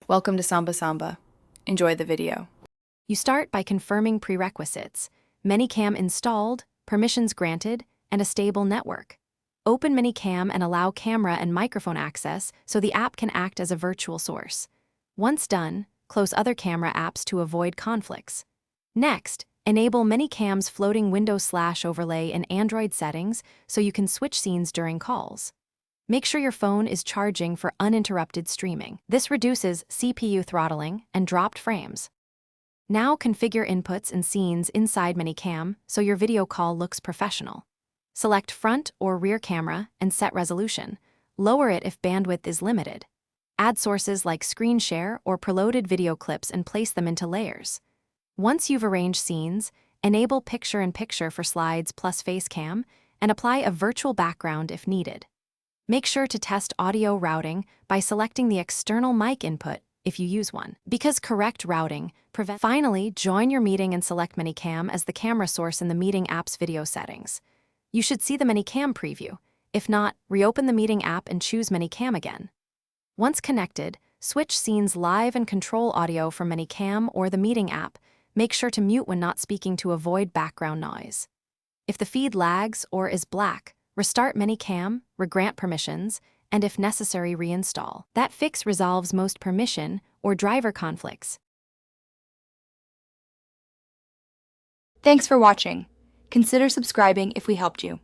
Welcome to Samba Samba. Enjoy the video. You start by confirming prerequisites: Manycam installed, permissions granted, and a stable network. Open Manycam and allow camera and microphone access so the app can act as a virtual source. Once done, close other camera apps to avoid conflicts. Next, enable Manycam's floating window/overlay in Android settings so you can switch scenes during calls. Make sure your phone is charging for uninterrupted streaming. This reduces CPU throttling and dropped frames. Now configure inputs and scenes inside Manycam so your video call looks professional. Select front or rear camera and set resolution. Lower it if bandwidth is limited. Add sources like screen share or preloaded video clips and place them into layers. Once you've arranged scenes, enable picture-in-picture for slides plus face cam and apply a virtual background if needed. Make sure to test audio routing by selecting the external mic input if you use one, because correct routing prevents. Finally, join your meeting and select Manycam as the camera source in the meeting app's video settings. You should see the Manycam preview. If not, reopen the meeting app and choose Manycam again. Once connected, switch scenes live and control audio from Manycam or the meeting app. Make sure to mute when not speaking to avoid background noise. If the feed lags or is black, restart Manycam, regrant permissions, and if necessary, reinstall. That fix resolves most permission or driver conflicts. Thanks for watching. Consider subscribing if we helped you.